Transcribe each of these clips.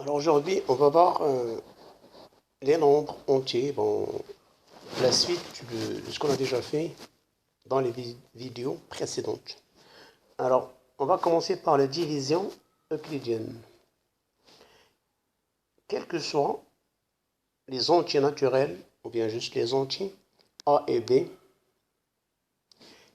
Alors aujourd'hui, on va voir les nombres entiers, bon, la suite de ce qu'on a déjà fait dans les vidéos précédentes. Alors, on va commencer par la division euclidienne. Quels que soient les entiers naturels, ou bien juste les entiers A et B,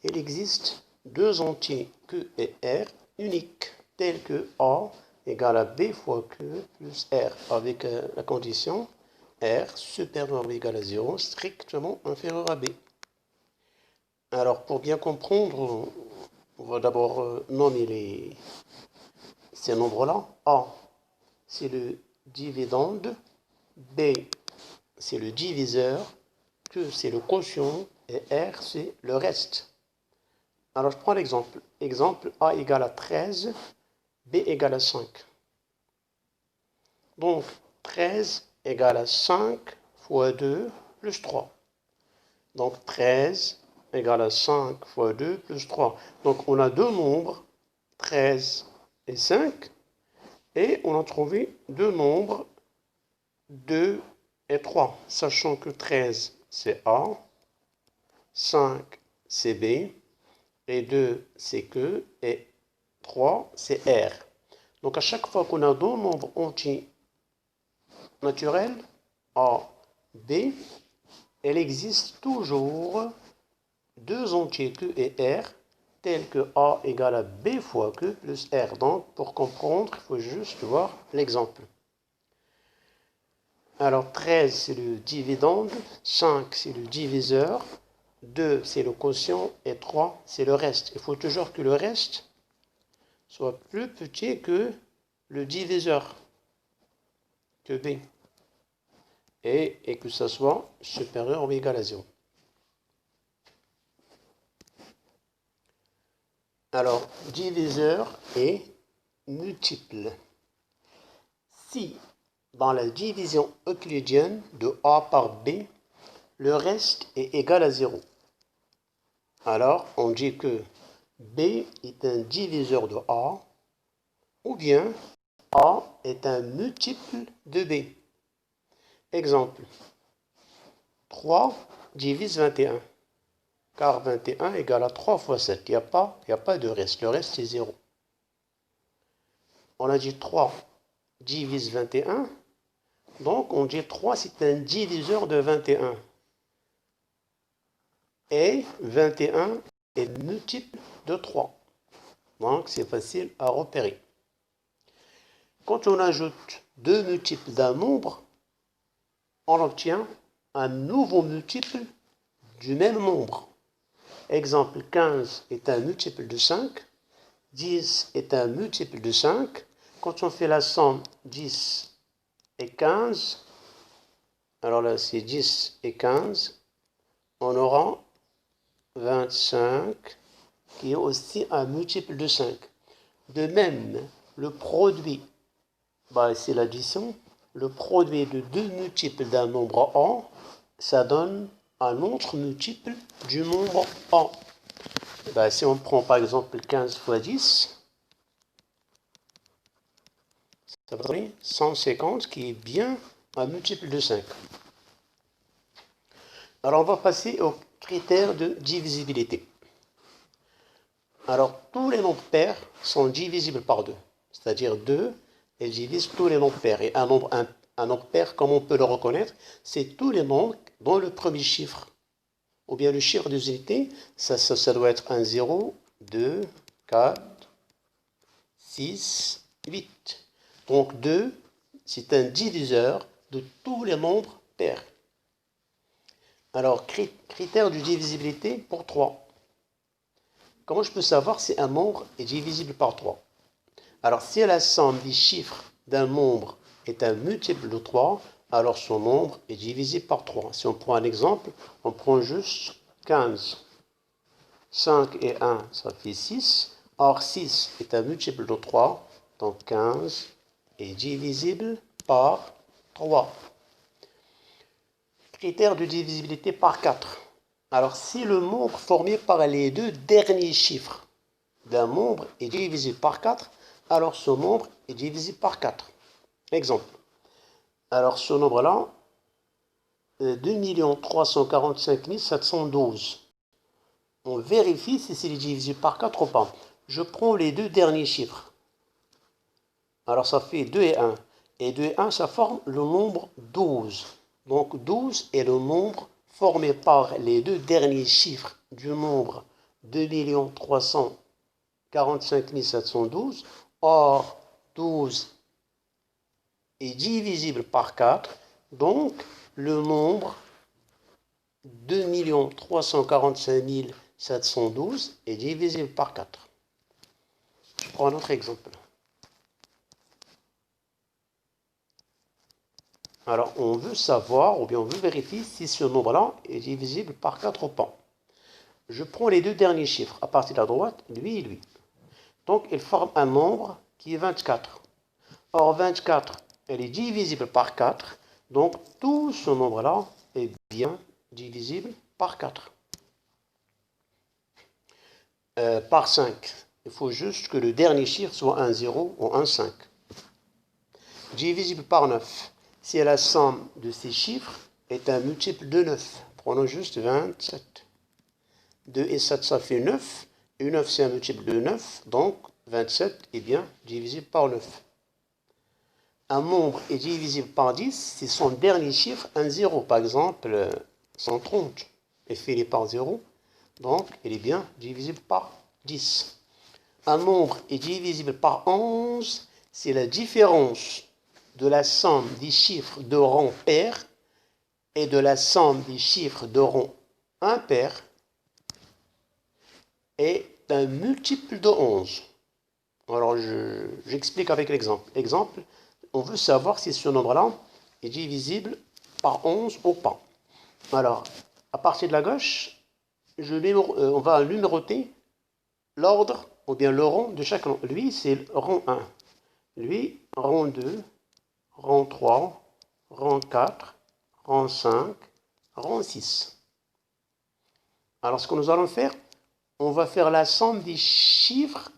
il existe deux entiers Q et R uniques, tels que A égale à B fois Q plus R, avec la condition R supérieur ou égal à 0, strictement inférieur à B. Alors, pour bien comprendre, on va d'abord nommer ces nombres-là. A, c'est le dividende. B, c'est le diviseur. Q, c'est le quotient. Et R, c'est le reste. Alors, je prends l'exemple. Exemple, A égale à 13, B égale à 5. Donc, 13 égale à 5 fois 2 plus 3. Donc, 13 égale à 5 fois 2 plus 3. Donc, on a deux nombres, 13 et 5. Et on a trouvé deux nombres, 2 et 3. Sachant que 13, c'est A, 5, c'est B, et 2, c'est Q, et 3, c'est R. Donc, à chaque fois qu'on a deux nombres entiers naturels, A, B, il existe toujours deux entiers Q et R, tels que A égale à B fois Q plus R. Donc, pour comprendre, il faut juste voir l'exemple. Alors, 13, c'est le dividende, 5, c'est le diviseur, 2, c'est le quotient, et 3, c'est le reste. Il faut toujours que le reste soit plus petit que le diviseur, que B, et que ça soit supérieur ou égal à 0. Alors, diviseur et multiple. Si, dans la division euclidienne de A par B, le reste est égal à 0, alors on dit que B est un diviseur de A, ou bien A est un multiple de B. Exemple, 3 divise 21, car 21 égale à 3 fois 7. Il n'y a pas de reste, le reste c'est 0. On a dit 3 divise 21, donc on dit 3 c'est un diviseur de 21. Et 21 est multiple de 3. Donc c'est facile à repérer. Quand on ajoute deux multiples d'un nombre, on obtient un nouveau multiple du même nombre. Exemple, 15 est un multiple de 5, 10 est un multiple de 5. Quand on fait la somme 10 et 15, alors là c'est 10 et 15, on aura 25 qui est aussi un multiple de 5. De même, le produit, c'est l'addition, le produit de deux multiples d'un nombre A, ça donne un autre multiple du nombre A. Si on prend par exemple 15 fois 10, ça va donner 150 qui est bien un multiple de 5. Alors on va passer au critère de divisibilité. Alors tous les nombres pairs sont divisibles par 2, c'est-à-dire 2, elle divise tous les nombres pairs. Et un nombre pair, comme on peut le reconnaître, c'est tous les nombres dont le premier chiffre, ou bien le chiffre des unités, ça doit être un 0, 2, 4, 6, 8. Donc 2, c'est un diviseur de tous les nombres pairs. Alors, critère de divisibilité pour 3. Comment je peux savoir si un nombre est divisible par 3? Alors, si la somme des chiffres d'un nombre est un multiple de 3, alors son nombre est divisible par 3. Si on prend un exemple, on prend juste 15. 5 et 1, ça fait 6. Or, 6 est un multiple de 3, donc 15 est divisible par 3. Critère de divisibilité par 4. Alors, si le nombre formé par les deux derniers chiffres d'un nombre est divisible par 4, alors ce nombre est divisible par 4. Exemple. Alors, ce nombre-là, 2 345 712. On vérifie si c'est divisible par 4 ou pas. Je prends les deux derniers chiffres. Alors, ça fait 2 et 1. Et 2 et 1, ça forme le nombre 12. Donc, 12 est le nombre formé par les deux derniers chiffres du nombre 2 345 712. Or, 12 est divisible par 4. Donc, le nombre 2 345 712 est divisible par 4. Je prends un autre exemple. Alors, on veut savoir, ou bien on veut vérifier si ce nombre-là est divisible par 4 ou pas. Je prends les deux derniers chiffres, à partir de la droite, lui et lui. Donc, ils forment un nombre qui est 24. Or, 24, elle est divisible par 4. Donc, tout ce nombre-là est bien divisible par 4. Par 5. Il faut juste que le dernier chiffre soit un 0 ou un 5. Divisible par 9. Si la somme de ces chiffres est un multiple de 9. Prenons juste 27. 2 et 7, ça fait 9. Et 9, c'est un multiple de 9. Donc, 27 est bien divisible par 9. Un nombre est divisible par 10 si son dernier chiffre, un 0. Par exemple, 130 est fini par 0. Donc, il est bien divisible par 10. Un nombre est divisible par 11 si la différence de la somme des chiffres de rang pair et de la somme des chiffres de rang impair est un multiple de 11. Alors, j'explique avec l'exemple. Exemple, on veut savoir si ce nombre-là est divisible par 11 ou pas. Alors, à partir de la gauche, on va numéroter l'ordre ou bien le rang de chaque rang. Lui, c'est le rang 1. Lui, rang 2, rang 3, rang 4, rang 5, rang 6. Alors, ce que nous allons faire, on va faire la somme des chiffres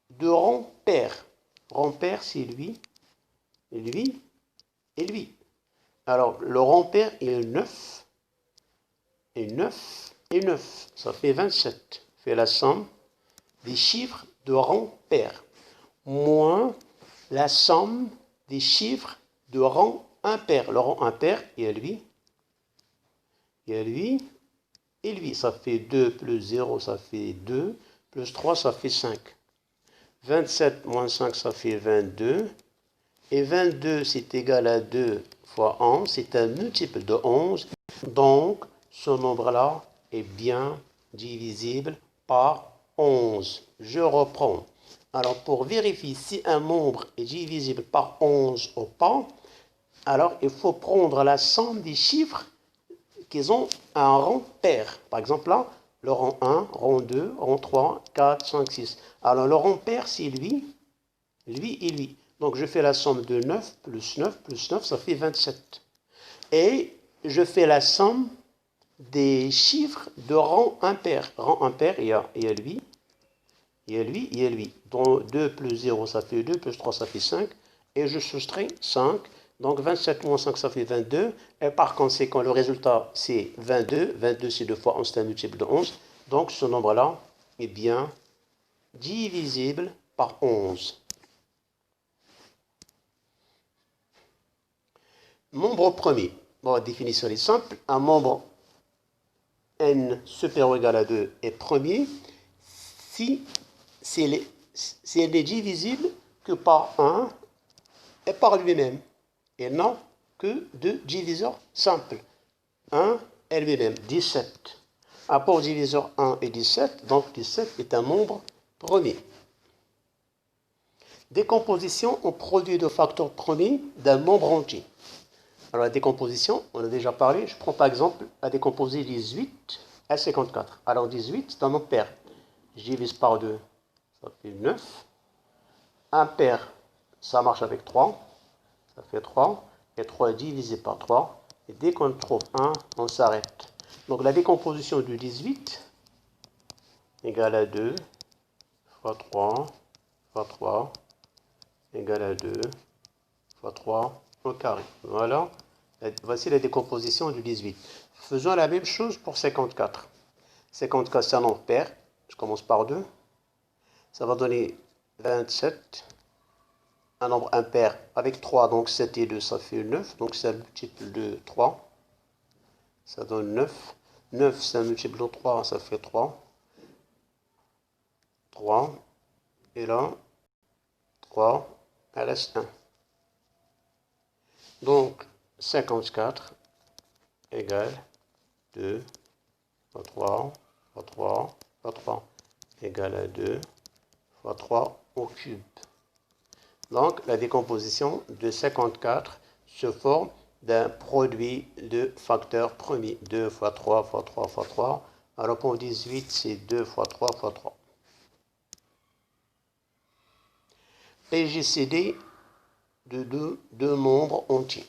de rang pair. Rang pair, c'est lui, lui et lui. Alors, le rang pair est 9, et 9, et 9. Ça fait 27. Fait la somme des chiffres de rang pair, moins la somme des chiffres de rang impair. Le rang impair, il y a lui, il y a lui, et lui. Ça fait 2 plus 0, ça fait 2, plus 3, ça fait 5. 27 moins 5, ça fait 22. Et 22, c'est égal à 2 fois 11. C'est un multiple de 11. Donc, ce nombre-là est bien divisible par 11. Je reprends. Alors, pour vérifier si un nombre est divisible par 11 ou pas, alors il faut prendre la somme des chiffres qui ont un rang pair. Par exemple, là, le rang 1, rang 2, rang 3, 4, 5, 6. Alors, le rang pair, c'est lui et lui. Donc, je fais la somme de 9 plus 9 plus 9, ça fait 27. Et je fais la somme des chiffres de rang impair. Rang impair, il y a lui, il y a lui, il y a lui. Donc 2 plus 0, ça fait 2, plus 3, ça fait 5. Et je soustrais 5. Donc 27 moins 5, ça fait 22. Et par conséquent, le résultat, c'est 22. 22, c'est 2 fois 11, c'est un multiple de 11. Donc ce nombre-là est bien divisible par 11. Nombre premier. Bon, la définition est simple. Un nombre n supérieur ou égal à 2 est premier si elle n'est divisible que par 1 et par lui-même, et non que de diviseurs simples. 1 et lui-même, 17. Apport diviseur 1 et 17, donc 17 est un nombre premier. Décomposition en produit de facteurs premiers d'un nombre entier. Alors la décomposition, on a déjà parlé, je prends par exemple la décomposer 18 à 54. Alors 18, c'est un nombre pair. Je divise par 2, ça fait 9. Impair, ça marche avec 3, ça fait 3. Et 3 est divisé par 3. Et dès qu'on trouve 1, on s'arrête. Donc la décomposition du 18 égale à 2 fois 3 fois 3 égale à 2 fois 3 au carré. Voilà. Voici la décomposition du 18. Faisons la même chose pour 54. 54, c'est un nombre pair. Je commence par 2. Ça va donner 27. Un nombre impair avec 3, donc 7 et 2, ça fait 9. Donc c'est un multiple de 3. Ça donne 9. 9, c'est un multiple de 3, ça fait 3. 3. Et là, 3, il reste 1. Donc 54 égale 2 fois 3 fois 3 fois 3 égale à 2 fois 3 au cube. Donc la décomposition de 54 se forme d'un produit de facteurs premiers. 2 fois 3 fois 3 fois 3. Alors pour 18, c'est 2 fois 3 fois 3. PGCD de deux nombres entiers.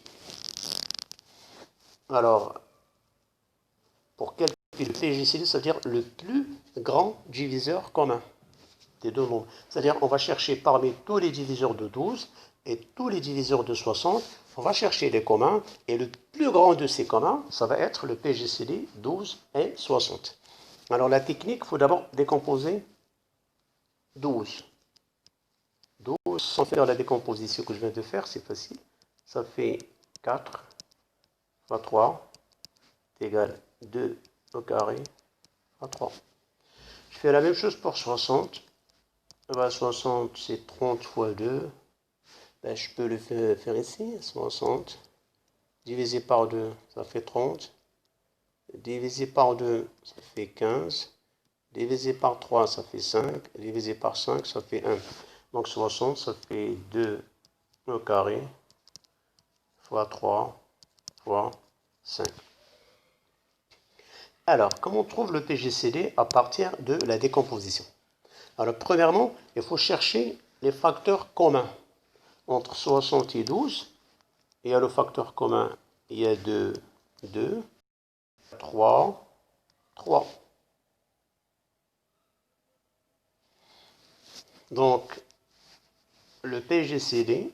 Alors, pour calculer le PGCD, c'est-à-dire le plus grand diviseur commun des deux nombres. C'est-à-dire on va chercher parmi tous les diviseurs de 12 et tous les diviseurs de 60, on va chercher les communs, et le plus grand de ces communs, ça va être le PGCD 12 et 60. Alors la technique, il faut d'abord décomposer 12. 12, sans faire la décomposition que je viens de faire, c'est facile. Ça fait 4 fois 3 égale 2 au carré fois 3. Je fais la même chose pour 60. 60, c'est 30 fois 2. Ben, je peux le faire ici. 60 divisé par 2, ça fait 30. Divisé par 2, ça fait 15. Divisé par 3, ça fait 5. Divisé par 5, ça fait 1. Donc 60, ça fait 2 au carré fois 3 fois 5. Alors, comment on trouve le PGCD à partir de la décomposition? Alors, premièrement, il faut chercher les facteurs communs entre 60 et 12. Il y a le facteur commun, il y a 2, 2, 3, 3. Donc, le PGCD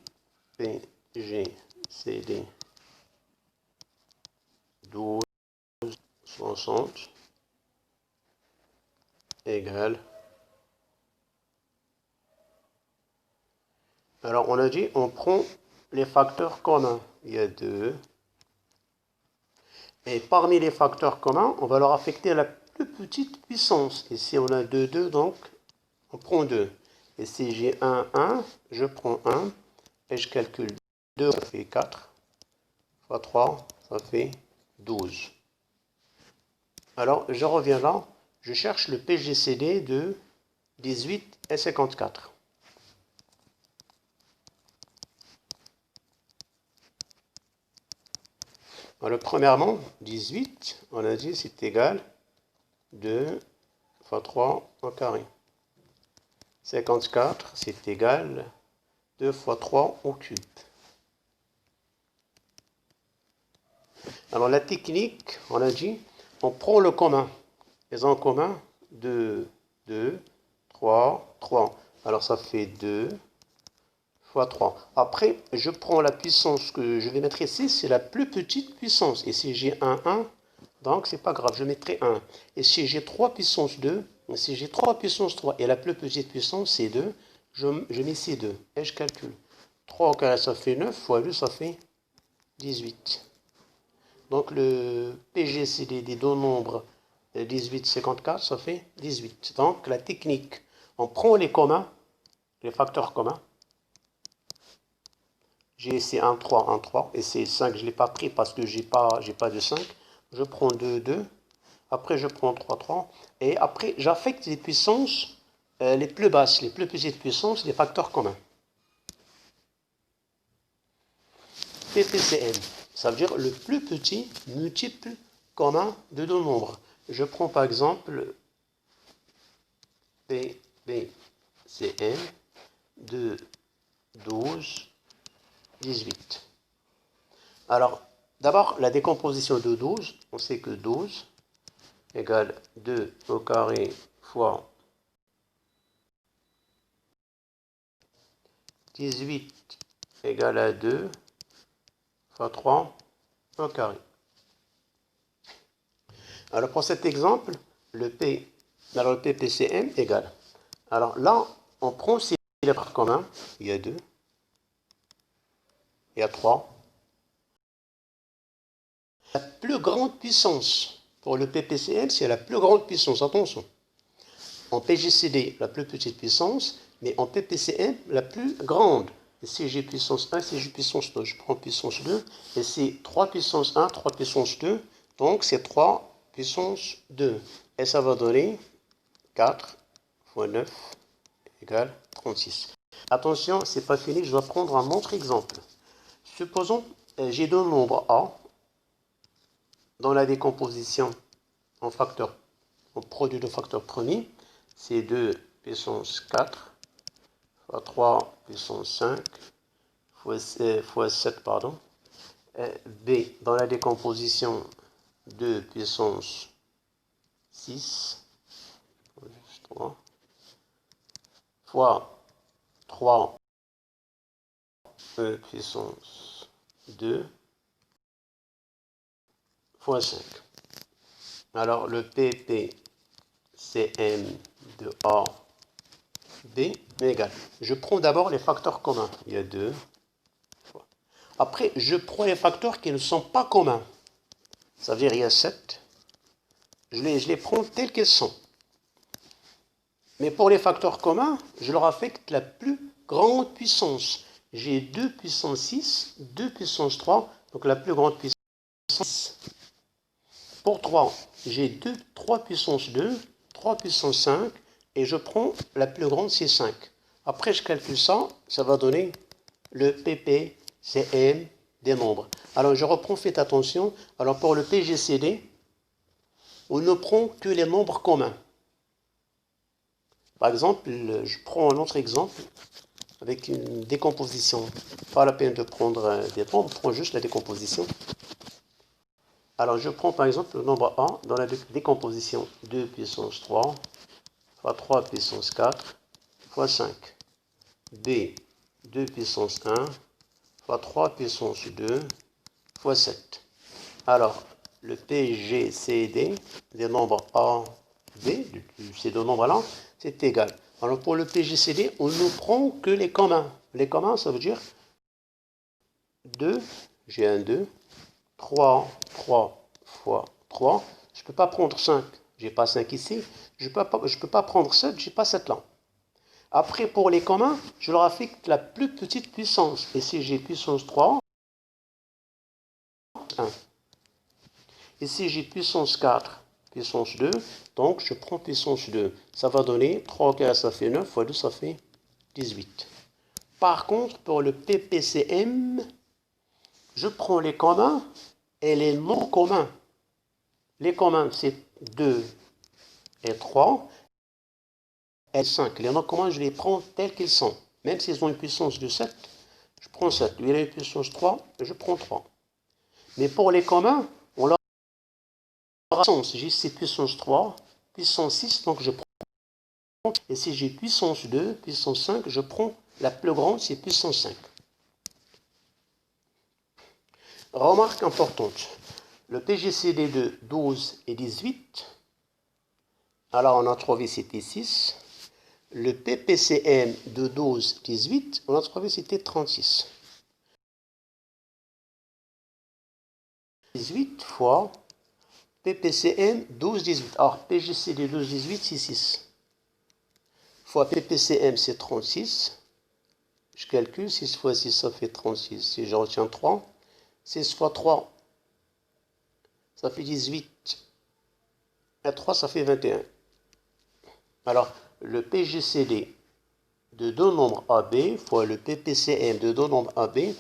12, 60 égale. Alors, on a dit, on prend les facteurs communs. Il y a 2. Et parmi les facteurs communs, on va leur affecter la plus petite puissance. Ici, on a 2, 2, donc on prend 2. Et si j'ai 1, 1, je prends 1. Et je calcule 2, ça fait 4. Fois 3, ça fait 12. Alors, je reviens là. Je cherche le PGCD de 18 et 54. Alors, premièrement, 18, on a dit, c'est égal 2 fois 3 au carré. 54, c'est égal 2 fois 3 au cube. Alors, la technique, on a dit, on prend le commun. Les en commun, 2, 2, 3, 3. Alors, ça fait 2 fois 3. Après, je prends la puissance que je vais mettre ici, c'est la plus petite puissance. Et si j'ai 1, 1, donc c'est pas grave, je mettrai 1. Et si j'ai 3 puissance 2, si j'ai 3 puissance 3 et la plus petite puissance c'est 2, je mets ces 2 et je calcule. 3 au carré, ça fait 9, fois 2, ça fait 18. Donc le PGCD des deux nombres 18, 54, ça fait 18. Donc la technique, on prend les communs, les facteurs communs. J'ai ici un 3, un 3, et c'est 5, je ne l'ai pas pris parce que j'ai pas de 5. Je prends 2, 2, après je prends 3, 3, et après j'affecte les puissances les plus basses, les plus petites puissances, les facteurs communs. PPCM, ça veut dire le plus petit multiple commun de deux nombres. Je prends par exemple PPCM de 12, 18. Alors, d'abord, la décomposition de 12, on sait que 12 égale 2 au carré fois 18 égale à 2 fois 3 au carré. Alors pour cet exemple, le PPCM égale. Alors là, on prend ces parts communs. Il y a 2, il y a 3. La plus grande puissance pour le PPCM, c'est la plus grande puissance. Attention. En PGCD, la plus petite puissance, mais en PPCM, la plus grande. Ici, j'ai puissance 1, ici, j'ai puissance 2. Je prends puissance 2, et c'est 3 puissance 1, 3 puissance 2. Donc, c'est 3 puissance 2. Et ça va donner 4 fois 9 égale 36. Attention, c'est pas fini, je dois prendre un autre exemple. Supposons, j'ai deux nombres A dans la décomposition en facteur, en produit de facteur premier. C'est 2 puissance 4 fois 3 puissance 5 fois 7, pardon. B dans la décomposition 2 puissance 6 fois 3 puissance 2 fois 5. Alors le PPCM de A, B égale. Je prends d'abord les facteurs communs. Il y a 2. Après, je prends les facteurs qui ne sont pas communs. Ça veut dire il y a 7. Je les prends tels qu'ils sont. Mais pour les facteurs communs, je leur affecte la plus grande puissance. J'ai 2 puissance 6, 2 puissance 3, donc la plus grande puissance 6. Pour 3, j'ai 3 puissance 2, 3 puissance 5, et je prends la plus grande, c'est 5. Après, je calcule ça, ça va donner le PPCM des nombres. Alors, je reprends, faites attention. Alors, pour le PGCD, on ne prend que les nombres communs. Par exemple, je prends un autre exemple avec une décomposition. Pas la peine de prendre des nombres, on prend juste la décomposition. Alors, je prends par exemple le nombre A dans la décomposition 2 puissance 3 fois 3 puissance 4 fois 5. B, 2 puissance 1 fois 3 puissance 2 fois 7. Alors, le PGCD des nombres A, B, ces deux nombres-là, c'est égal. Alors, pour le PGCD, on ne prend que les communs. Les communs, ça veut dire 2, j'ai un 2, 3 fois 3. Je ne peux pas prendre 5, j'ai pas 5 ici. Je ne peux pas prendre 7, j'ai pas 7 là. Après, pour les communs, je leur affecte la plus petite puissance. Ici, j'ai puissance 3, 1. Ici, j'ai puissance 4, puissance 2. Donc, je prends puissance 2. Ça va donner 3 au carré, ça fait 9, fois 2, ça fait 18. Par contre, pour le PPCM, je prends les communs et les non communs. Les communs, c'est 2 et 3 et 5. Les non communs, je les prends tels qu'ils sont. Même s'ils ont une puissance de 7, je prends 7. Lui, il a une puissance 3, je prends 3. Mais pour les communs, on leur a j'ai ici puissance 3, puissance 6, donc je prends. Et si j'ai puissance 2, puissance 5, je prends la plus grande, c'est puissance 5. Remarque importante. Le PGCD de 12 et 18, alors on a trouvé c'était 6. Le PPCM de 12 et 18, on a trouvé c'était 36. 18 fois PPCM 12-18. Alors, PGCD 12-18, c'est 6. Fois PPCM, c'est 36. Je calcule, 6 fois 6, ça fait 36. Si je retiens 3, 6 fois 3, ça fait 18. Et 3, ça fait 21. Alors, le PGCD de deux nombres AB fois le PPCM de deux nombres AB,